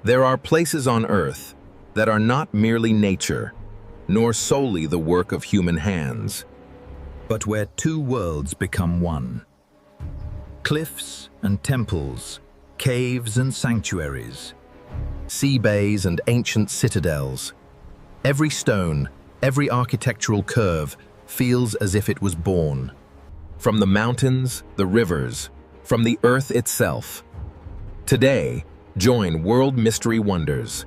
There are places on Earth that are not merely nature, nor solely the work of human hands, but where two worlds become one. Cliffs and temples, caves and sanctuaries, sea bays and ancient citadels. Every stone, every architectural curve feels as if it was born. From the mountains, the rivers, from the earth itself. Today, join World Mystery Wonders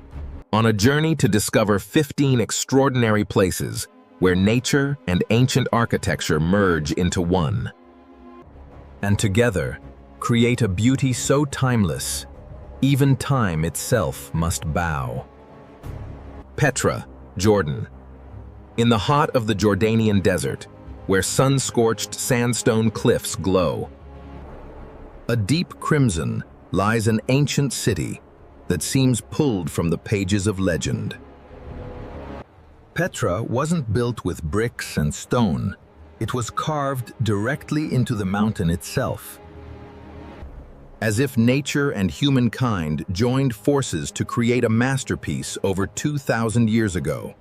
on a journey to discover 15 extraordinary places where nature and ancient architecture merge into one. And together, create a beauty so timeless, even time itself must bow. Petra, Jordan. In the heart of the Jordanian desert, where sun-scorched sandstone cliffs glow, a deep crimson lies an ancient city that seems pulled from the pages of legend. Petra wasn't built with bricks and stone. It was carved directly into the mountain itself. As if nature and humankind joined forces to create a masterpiece over 2,000 years ago.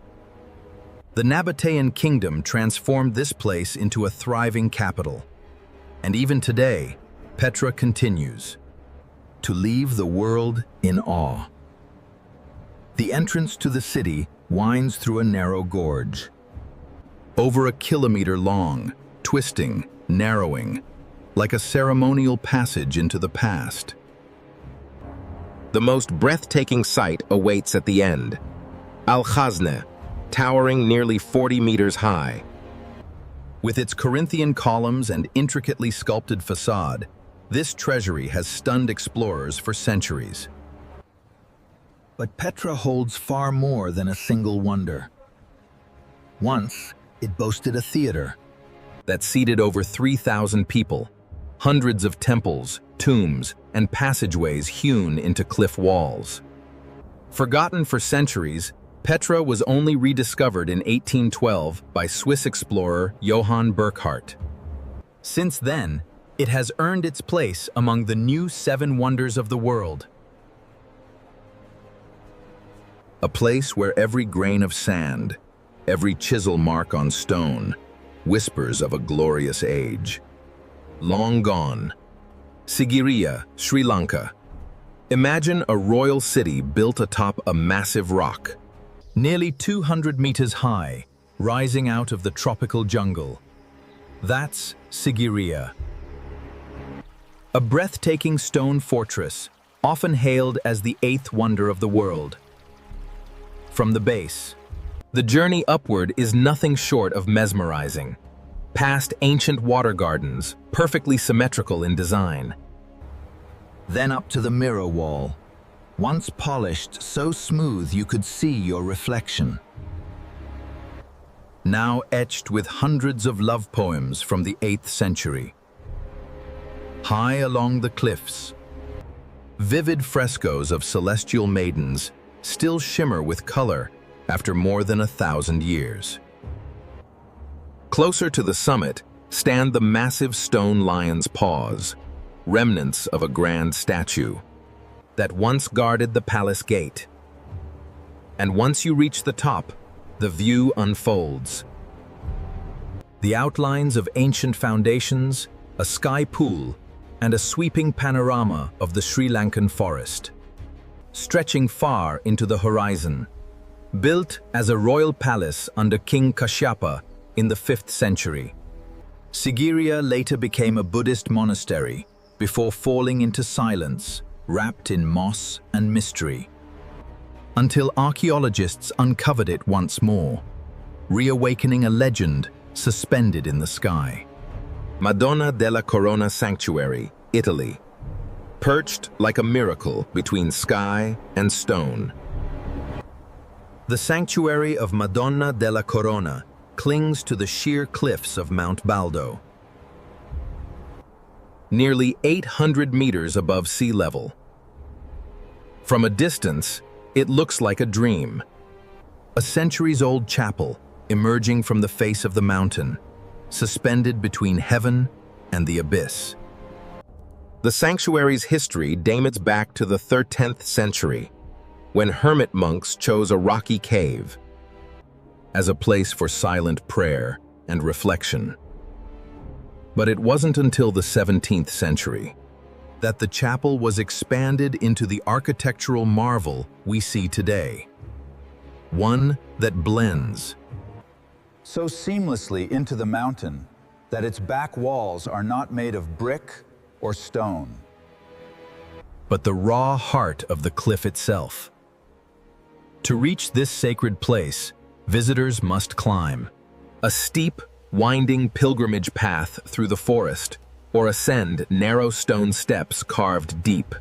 The Nabatean kingdom transformed this place into a thriving capital. And even today, Petra continues to leave the world in awe. The entrance to the city winds through a narrow gorge. Over a kilometer long, twisting, narrowing, like a ceremonial passage into the past. The most breathtaking sight awaits at the end. Al-Khazne, towering nearly 40 meters high. With its Corinthian columns and intricately sculpted facade, this treasury has stunned explorers for centuries. But Petra holds far more than a single wonder. Once, it boasted a theater that seated over 3,000 people, hundreds of temples, tombs, and passageways hewn into cliff walls. Forgotten for centuries, Petra was only rediscovered in 1812 by Swiss explorer Johann Burckhardt. Since then, it has earned its place among the new 7 wonders of the world. A place where every grain of sand, every chisel mark on stone, whispers of a glorious age. Long gone. Sigiriya, Sri Lanka. Imagine a royal city built atop a massive rock, nearly 200 meters high, rising out of the tropical jungle. That's Sigiriya. A breathtaking stone fortress, often hailed as the 8th wonder of the world. From the base, the journey upward is nothing short of mesmerizing. Past ancient water gardens, perfectly symmetrical in design. Then up to the mirror wall, once polished so smooth you could see your reflection. Now etched with hundreds of love poems from the 8th century. High along the cliffs, vivid frescoes of celestial maidens still shimmer with color after more than 1,000 years. Closer to the summit stand the massive stone lion's paws, remnants of a grand statue that once guarded the palace gate. And once you reach the top, the view unfolds. The outlines of ancient foundations, a sky pool, and a sweeping panorama of the Sri Lankan forest, stretching far into the horizon. Built as a royal palace under King Kashyapa in the 5th century, Sigiriya later became a Buddhist monastery before falling into silence, wrapped in moss and mystery. Until archaeologists uncovered it once more, reawakening a legend suspended in the sky. Madonna della Corona Sanctuary, Italy. Perched like a miracle between sky and stone. The sanctuary of Madonna della Corona clings to the sheer cliffs of Mount Baldo. Nearly 800 meters above sea level. From a distance, it looks like a dream. A centuries-old chapel emerging from the face of the mountain, suspended between heaven and the abyss. The sanctuary's history dates back to the 13th century, when hermit monks chose a rocky cave as a place for silent prayer and reflection. But it wasn't until the 17th century that the chapel was expanded into the architectural marvel we see today. One that blends so seamlessly into the mountain that its back walls are not made of brick or stone, but the raw heart of the cliff itself. To reach this sacred place, visitors must climb a steep, winding pilgrimage path through the forest, or ascend narrow stone steps carved deep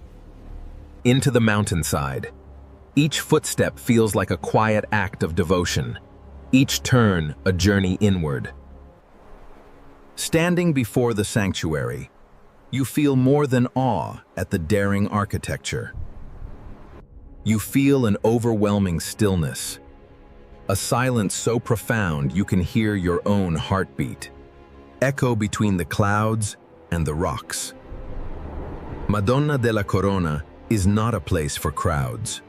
into the mountainside. Each footstep feels like a quiet act of devotion, each turn a journey inward. Standing before the sanctuary, you feel more than awe at the daring architecture. You feel an overwhelming stillness, a silence so profound you can hear your own heartbeat, echo between the clouds and the rocks. Madonna della Corona is not a place for crowds.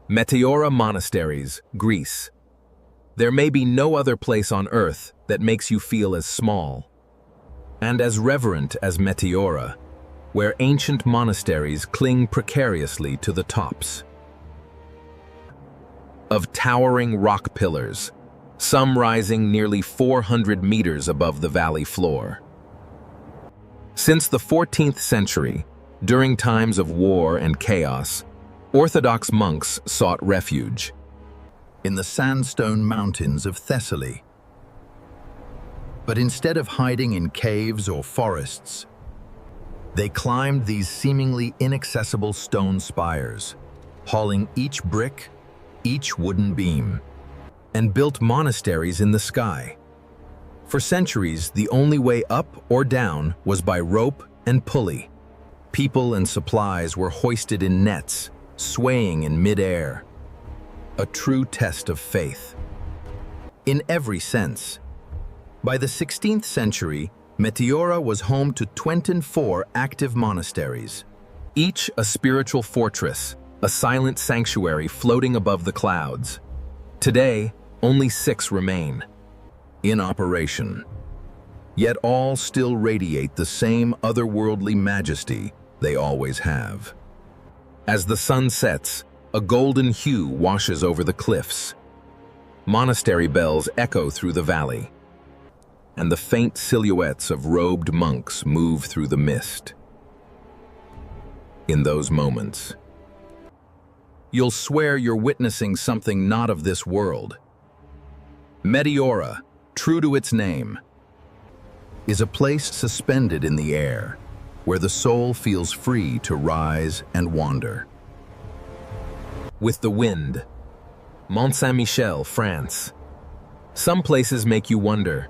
Meteora Monasteries, Greece. There may be no other place on earth that makes you feel as small and as reverent as Meteora, where ancient monasteries cling precariously to the tops of towering rock pillars, some rising nearly 400 meters above the valley floor. Since the 14th century, during times of war and chaos, Orthodox monks sought refuge in the sandstone mountains of Thessaly. But instead of hiding in caves or forests, they climbed these seemingly inaccessible stone spires, hauling each brick, each wooden beam, and built monasteries in the sky. For centuries, the only way up or down was by rope and pulley. People and supplies were hoisted in nets, swaying in mid-air. A true test of faith. In every sense. By the 16th century, Meteora was home to 24 active monasteries, each a spiritual fortress, a silent sanctuary floating above the clouds. Today, only 6 remain, in operation. Yet all still radiate the same otherworldly majesty they always have. As the sun sets, a golden hue washes over the cliffs. Monastery bells echo through the valley, and the faint silhouettes of robed monks move through the mist. In those moments, you'll swear you're witnessing something not of this world. Meteora, true to its name, is a place suspended in the air, where the soul feels free to rise and wander. With the wind, Mont-Saint-Michel, France. Some places make you wonder,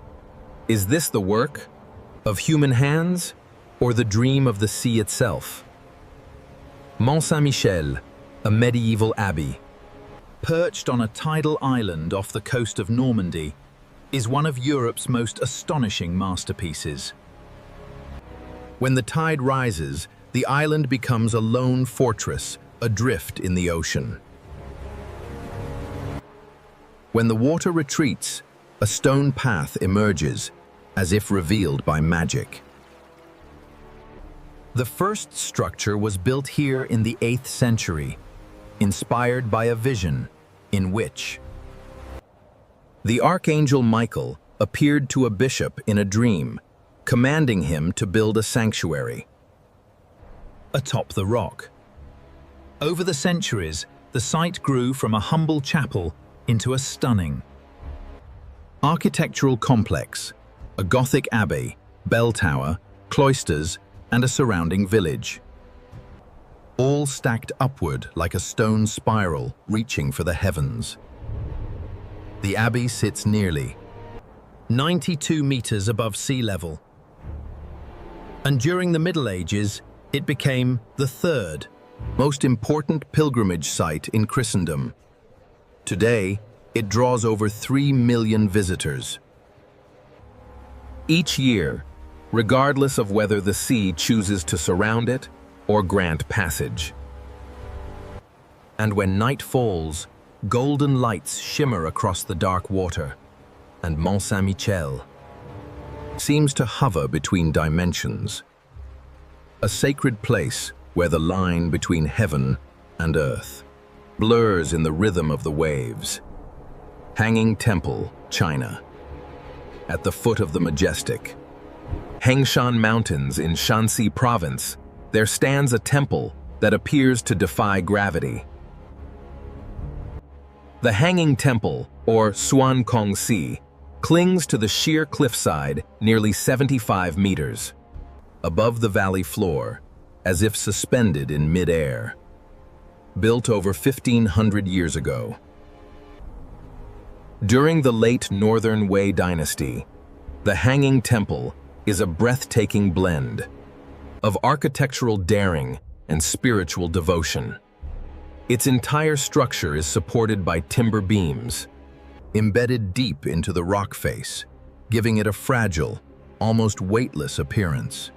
is this the work of human hands or the dream of the sea itself? Mont-Saint-Michel, a medieval abbey, perched on a tidal island off the coast of Normandy, is one of Europe's most astonishing masterpieces. When the tide rises, the island becomes a lone fortress, adrift in the ocean. When the water retreats, a stone path emerges, as if revealed by magic. The first structure was built here in the 8th century, inspired by a vision in which the archangel Michael appeared to a bishop in a dream, commanding him to build a sanctuary atop the rock. Over the centuries, the site grew from a humble chapel into a stunning architectural complex, a Gothic abbey, bell tower, cloisters, and a surrounding village, all stacked upward like a stone spiral reaching for the heavens. The abbey sits nearly 92 meters above sea level, and during the Middle Ages, it became the 3rd most important pilgrimage site in Christendom. Today, it draws over 3 million visitors. each year, regardless of whether the sea chooses to surround it or grant passage. And when night falls, golden lights shimmer across the dark water, and Mont-Saint-Michel seems to hover between dimensions, a sacred place where the line between heaven and earth blurs in the rhythm of the waves. Hanging Temple, China. At the foot of the majestic Hengshan Mountains in Shanxi Province, there stands a temple that appears to defy gravity. The Hanging Temple, or Suan Kong Si, clings to the sheer cliffside nearly 75 meters, above the valley floor, as if suspended in mid-air. Built over 1,500 years ago. During the late Northern Wei dynasty, the Hanging Temple is a breathtaking blend of architectural daring and spiritual devotion. Its entire structure is supported by timber beams, embedded deep into the rock face, giving it a fragile, almost weightless appearance.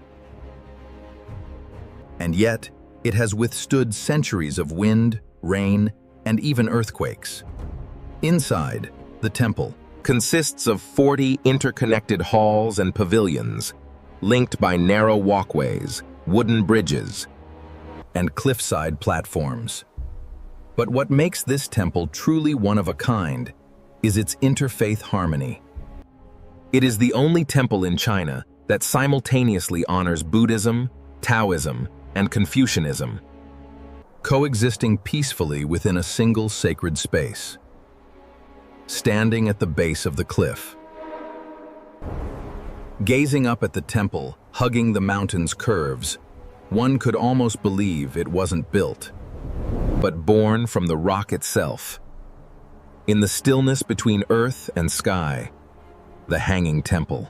And yet, it has withstood centuries of wind, rain, and even earthquakes. Inside, the temple consists of 40 interconnected halls and pavilions, linked by narrow walkways, wooden bridges, and cliffside platforms. But what makes this temple truly one of a kind is its interfaith harmony. It is the only temple in China that simultaneously honors Buddhism, Taoism, and Confucianism, coexisting peacefully within a single sacred space. Standing at the base of the cliff, gazing up at the temple, hugging the mountain's curves, one could almost believe it wasn't built, but born from the rock itself. In the stillness between earth and sky, the Hanging Temple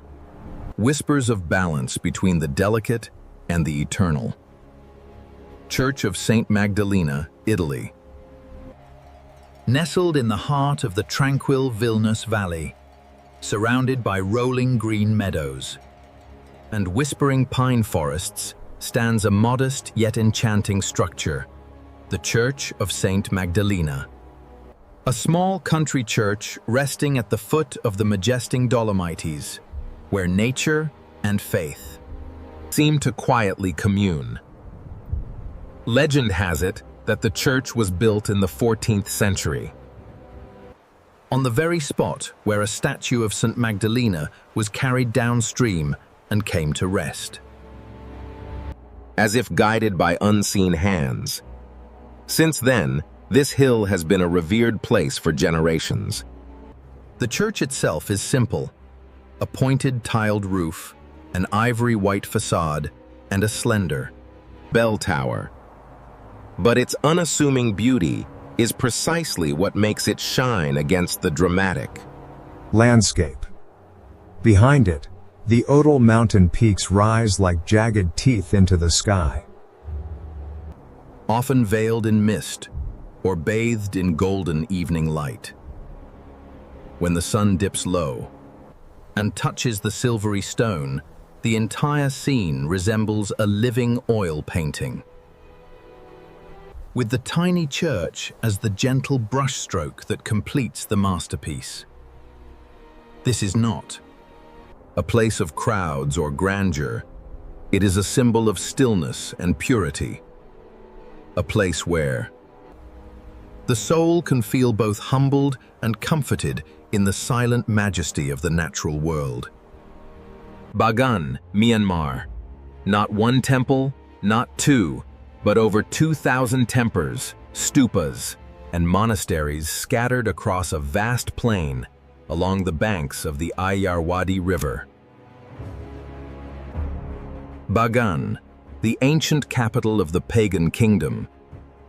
whispers of balance between the delicate and the eternal. Church of St. Magdalena, Italy. Nestled in the heart of the tranquil Vilnius Valley, surrounded by rolling green meadows and whispering pine forests, stands a modest yet enchanting structure, the Church of St. Magdalena. A small country church resting at the foot of the majestic Dolomites, where nature and faith seem to quietly commune. Legend has it that the church was built in the 14th century, on the very spot where a statue of St. Magdalena was carried downstream and came to rest. As if guided by unseen hands. Since then, this hill has been a revered place for generations. The church itself is simple: a pointed tiled roof, an ivory white facade, and a slender bell tower. But its unassuming beauty is precisely what makes it shine against the dramatic landscape. Behind it, the Odal mountain peaks rise like jagged teeth into the sky. Often veiled in mist or bathed in golden evening light. When the sun dips low and touches the silvery stone, the entire scene resembles a living oil painting, with the tiny church as the gentle brushstroke that completes the masterpiece. This is not a place of crowds or grandeur. It is a symbol of stillness and purity, a place where the soul can feel both humbled and comforted in the silent majesty of the natural world. Bagan, Myanmar. Not one temple, not two, but over 2,000 temples, stupas, and monasteries scattered across a vast plain along the banks of the Ayeyarwady River. Bagan, the ancient capital of the pagan kingdom,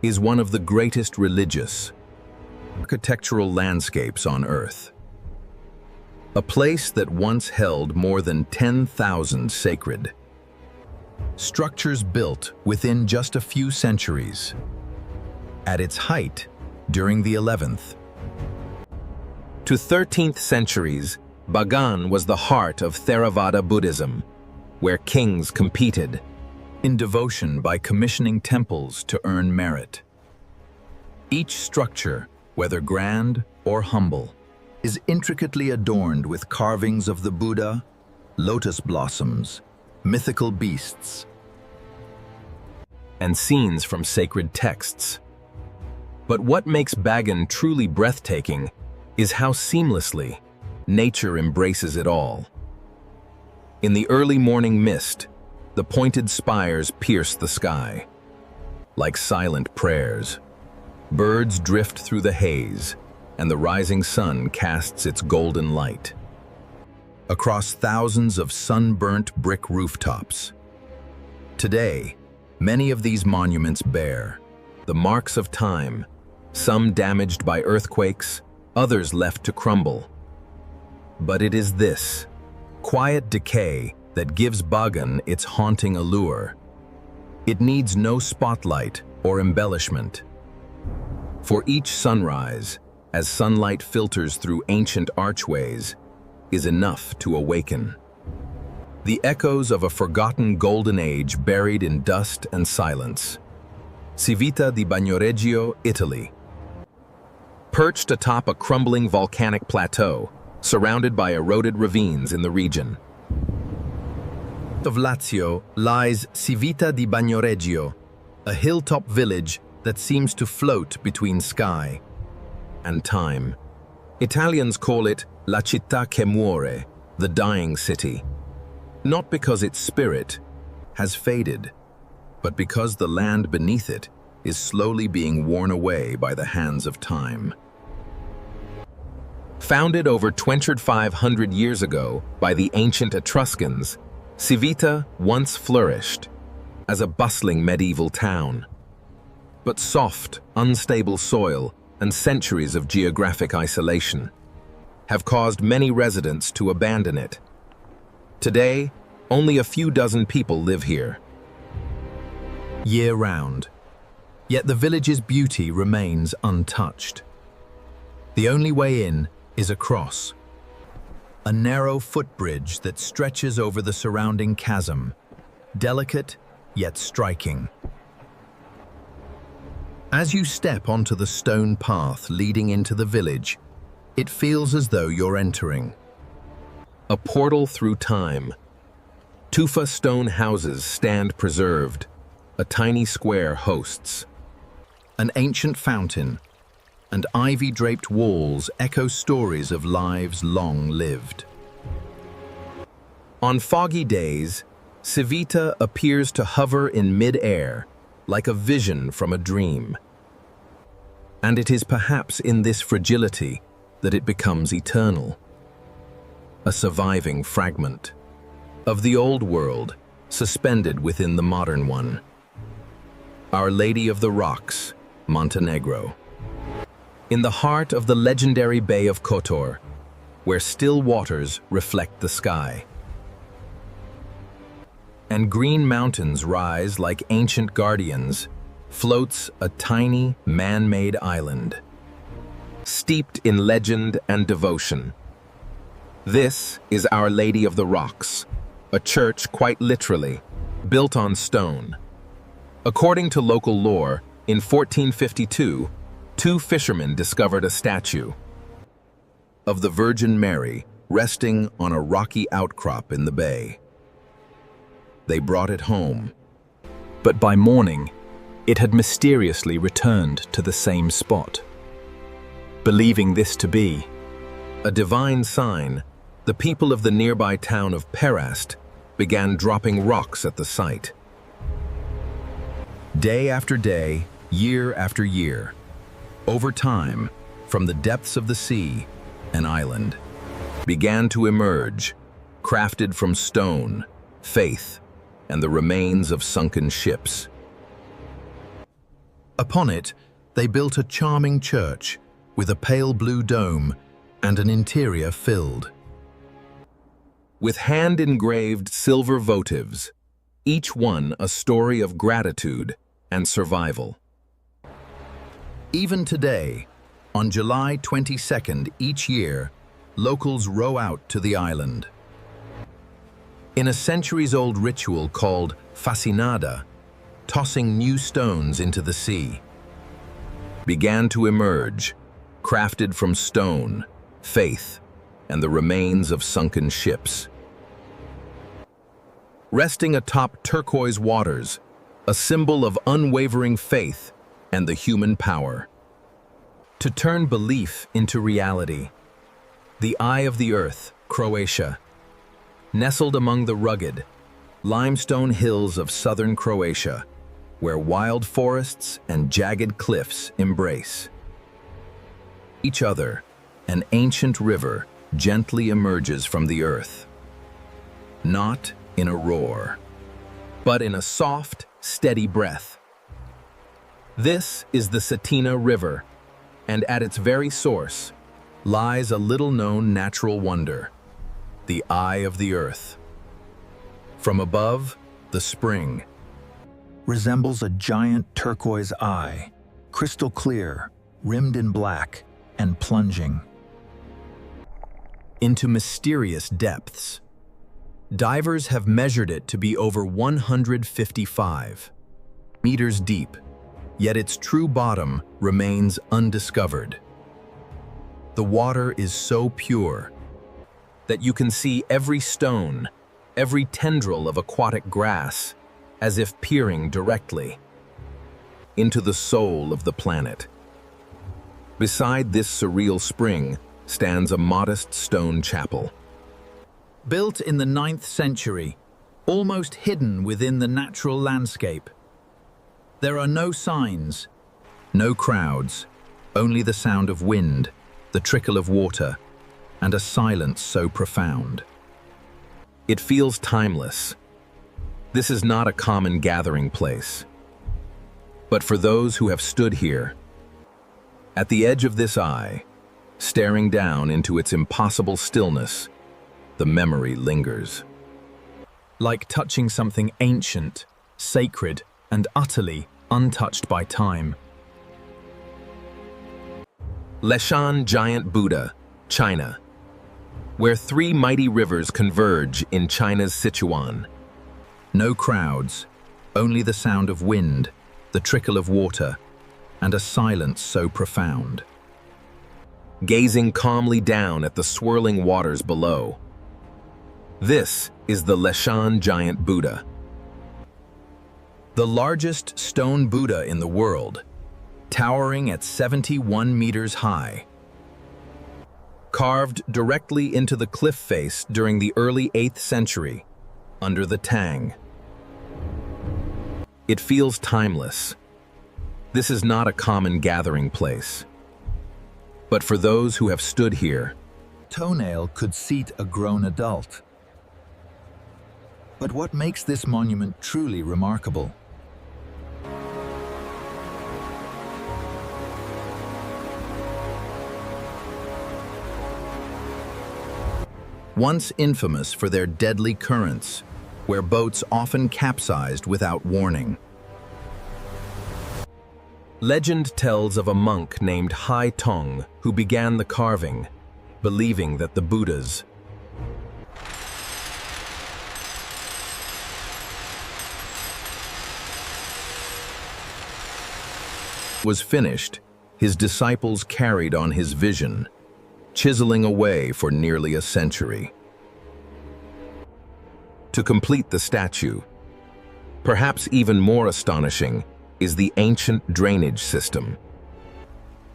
is one of the greatest religious, architectural landscapes on Earth. A place that once held more than 10,000 sacred structures built within just a few centuries. At its height, during the 11th to 13th centuries, Bagan was the heart of Theravada Buddhism, where kings competed in devotion by commissioning temples to earn merit. Each structure, whether grand or humble, is intricately adorned with carvings of the Buddha, lotus blossoms, mythical beasts, and scenes from sacred texts. But what makes Bagan truly breathtaking is how seamlessly nature embraces it all. In the early morning mist, the pointed spires pierce the sky. Like silent prayers, birds drift through the haze, and the rising sun casts its golden light across thousands of sunburnt brick rooftops. Today, many of these monuments bear the marks of time, some damaged by earthquakes, others left to crumble. But it is this quiet decay that gives Bagan its haunting allure. It needs no spotlight or embellishment. For each sunrise, as sunlight filters through ancient archways, is enough to awaken the echoes of a forgotten golden age buried in dust and silence. Civita di Bagnoregio, Italy. Perched atop a crumbling volcanic plateau, surrounded by eroded ravines in the region of Lazio lies Civita di Bagnoregio, a hilltop village that seems to float between sky and time. Italians call it La città che muore, the dying city, not because its spirit has faded, but because the land beneath it is slowly being worn away by the hands of time. Founded over 2,500 years ago by the ancient Etruscans, Civita once flourished as a bustling medieval town. But soft, unstable soil and centuries of geographic isolation have caused many residents to abandon it. Today, only a few dozen people live here, year-round. Yet the village's beauty remains untouched. The only way in is across, a narrow footbridge that stretches over the surrounding chasm, delicate yet striking. As you step onto the stone path leading into the village, it feels as though you're entering a portal through time. Tufa stone houses stand preserved. A tiny square hosts an ancient fountain, and ivy-draped walls echo stories of lives long lived. On foggy days, Civita appears to hover in mid-air, like a vision from a dream. And it is perhaps in this fragility that it becomes eternal. A surviving fragment of the old world suspended within the modern one. Our Lady of the Rocks, Montenegro. In the heart of the legendary Bay of Kotor, where still waters reflect the sky, and green mountains rise like ancient guardians, floats a tiny, man-made island, steeped in legend and devotion. This is Our Lady of the Rocks, a church quite literally, built on stone. According to local lore, in 1452, two fishermen discovered a statue of the Virgin Mary resting on a rocky outcrop in the bay. They brought it home, but by morning, it had mysteriously returned to the same spot. Believing this to be a divine sign, the people of the nearby town of Palast began dropping rocks at the site. Day after day, year after year, over time, from the depths of the sea, an island began to emerge, crafted from stone, faith, and the remains of sunken ships. Upon it, they built a charming church with a pale blue dome and an interior filled with hand-engraved silver votives, each one a story of gratitude and survival. Even today, on July 22nd each year, locals row out to the island. In a centuries-old ritual called fascinada, tossing new stones into the sea, began to emerge, crafted from stone, faith, and the remains of sunken ships. Resting atop turquoise waters, a symbol of unwavering faith and the human power. To turn belief into reality, the Eye of the Earth, Croatia, nestled among the rugged, limestone hills of southern Croatia, where wild forests and jagged cliffs embrace each other, an ancient river gently emerges from the earth. Not in a roar, but in a soft, steady breath. This is the Cetina River, and at its very source lies a little-known natural wonder, the Eye of the Earth. From above, the spring resembles a giant turquoise eye, crystal clear, rimmed in black, and plunging into mysterious depths. Divers have measured it to be over 155 meters deep, yet its true bottom remains undiscovered. The water is so pure that you can see every stone, every tendril of aquatic grass, as if peering directly into the soul of the planet. Beside this surreal spring stands a modest stone chapel. Built in the 9th century, almost hidden within the natural landscape. There are no signs, no crowds, only the sound of wind, the trickle of water, and a silence so profound. It feels timeless. This is not a common gathering place. But for those who have stood here, at the edge of this eye, staring down into its impossible stillness, the memory lingers. Like touching something ancient, sacred, and utterly untouched by time. Leshan Giant Buddha, China, where 3 mighty rivers converge in China's Sichuan. No crowds, only the sound of wind, the trickle of water, and a silence so profound. Gazing calmly down at the swirling waters below. This is the Leshan Giant Buddha, the largest stone Buddha in the world, towering at 71 meters high. Carved directly into the cliff face during the early 8th century, under the Tang. It feels timeless. This is not a common gathering place. But for those who have stood here, toenail could seat a grown adult. But what makes this monument truly remarkable? Once infamous for their deadly currents, where boats often capsized without warning. Legend tells of a monk named Hai Tong who began the carving, believing that the Buddhas was finished, his disciples carried on his vision, chiseling away for nearly a century. To complete the statue, perhaps even more astonishing, is the ancient drainage system.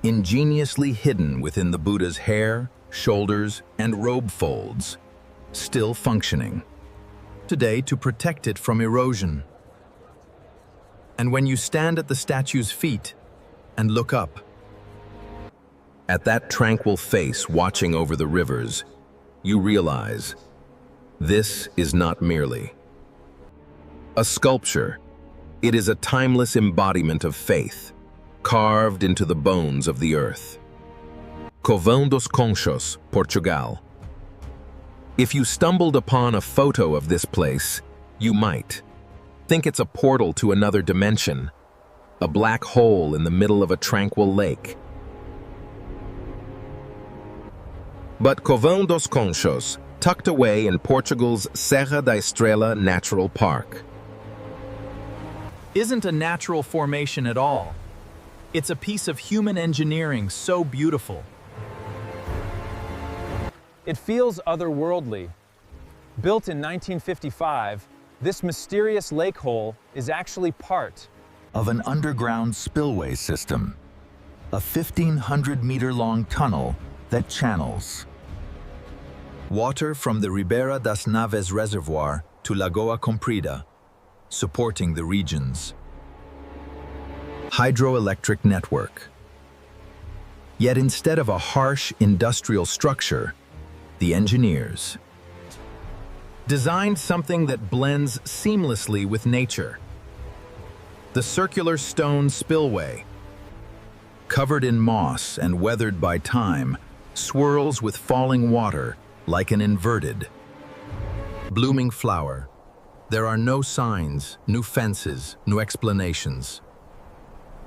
Ingeniously hidden within the Buddha's hair, shoulders, and robe folds, still functioning today to protect it from erosion. And when you stand at the statue's feet and look up, at that tranquil face watching over the rivers, you realize this is not merely a sculpture. It is a timeless embodiment of faith, carved into the bones of the earth. Covão dos Conchos, Portugal. If you stumbled upon a photo of this place, you might think it's a portal to another dimension, a black hole in the middle of a tranquil lake. but Covão dos Conchos, tucked away in Portugal's Serra da Estrela Natural Park. Isn't a natural formation at all. It's a piece of human engineering so beautiful. It feels otherworldly. Built in 1955, this mysterious lake hole is actually part Of an underground spillway system, a 1,500-meter-long tunnel that channels water from the Ribeira das Naves reservoir to Lagoa Comprida, supporting the region's hydroelectric network. Yet instead of a harsh industrial structure, the engineers designed something that blends seamlessly with nature. The circular stone spillway, covered in moss and weathered by time, swirls with falling water like an inverted, blooming flower. There are no signs, no fences, no explanations.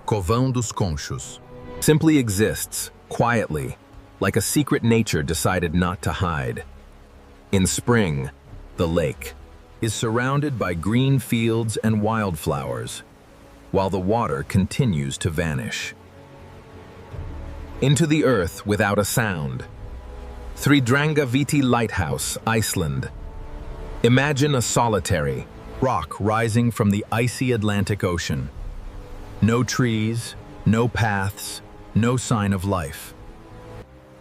Covão dos Conchos simply exists, quietly, like a secret nature decided not to hide. In spring, the lake is surrounded by green fields and wildflowers, while the water continues to vanish into the earth without a sound. Þrídrangaviti Lighthouse, Iceland. Imagine a solitary rock rising from the icy Atlantic Ocean. No trees, no paths, no sign of life.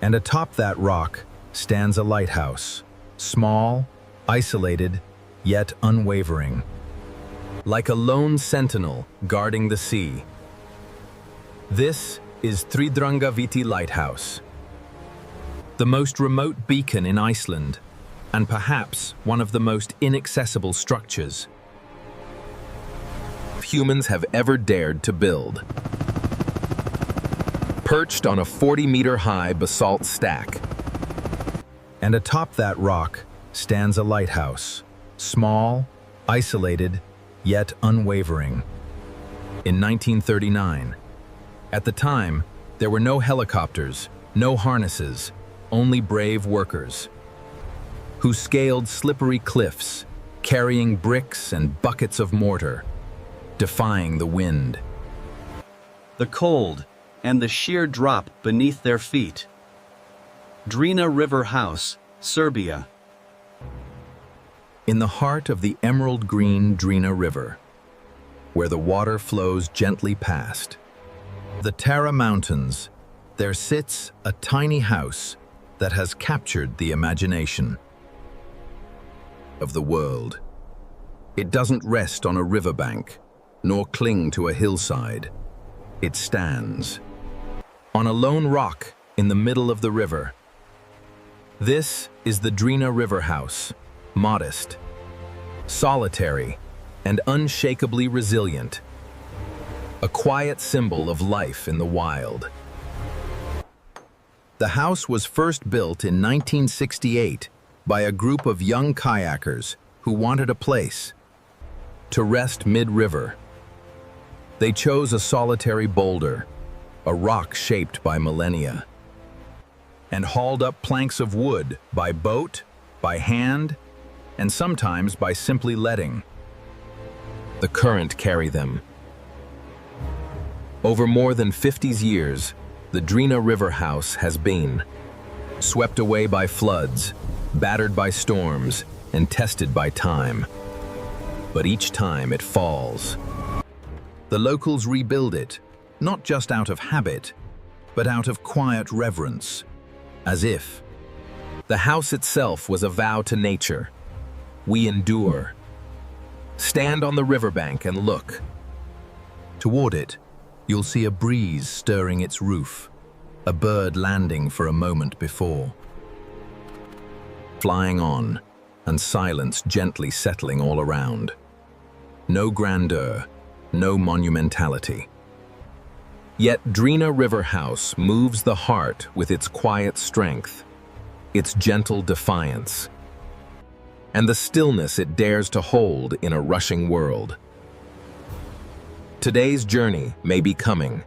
And atop that rock stands a lighthouse, small, isolated, yet unwavering. Like a lone sentinel guarding the sea. This is Þrídrangaviti Lighthouse, the most remote beacon in Iceland, and perhaps one of the most inaccessible structures humans have ever dared to build. Perched on a 40-meter-high basalt stack. And atop that rock stands a lighthouse, small, isolated, yet unwavering. In 1939, at the time, there were no helicopters, no harnesses, only brave workers who scaled slippery cliffs, carrying bricks and buckets of mortar, defying the wind, the cold, and the sheer drop beneath their feet. Drina River House, Serbia. In the heart of the emerald green Drina River, where the water flows gently past the Tara Mountains, there sits a tiny house that has captured the imagination of the world. It doesn't rest on a riverbank, nor cling to a hillside. It stands on a lone rock in the middle of the river. This is the Drina River House, modest, solitary, and unshakably resilient. A quiet symbol of life in the wild. The house was first built in 1968 by a group of young kayakers who wanted a place to rest mid-river. They chose a solitary boulder, a rock shaped by millennia, and hauled up planks of wood by boat, by hand, and sometimes by simply letting the current carry them. Over more than 50 years, the Drina River House has been swept away by floods, battered by storms, and tested by time. But each time it falls. The locals rebuild it, not just out of habit, but out of quiet reverence, as if the house itself was a vow to nature. We endure. Stand on the riverbank and look. Toward it, you'll see a breeze stirring its roof, a bird landing for a moment before, flying on, and silence gently settling all around. No grandeur, no monumentality. Yet Drina River House moves the heart with its quiet strength, its gentle defiance, and the stillness it dares to hold in a rushing world. Today's journey may be coming,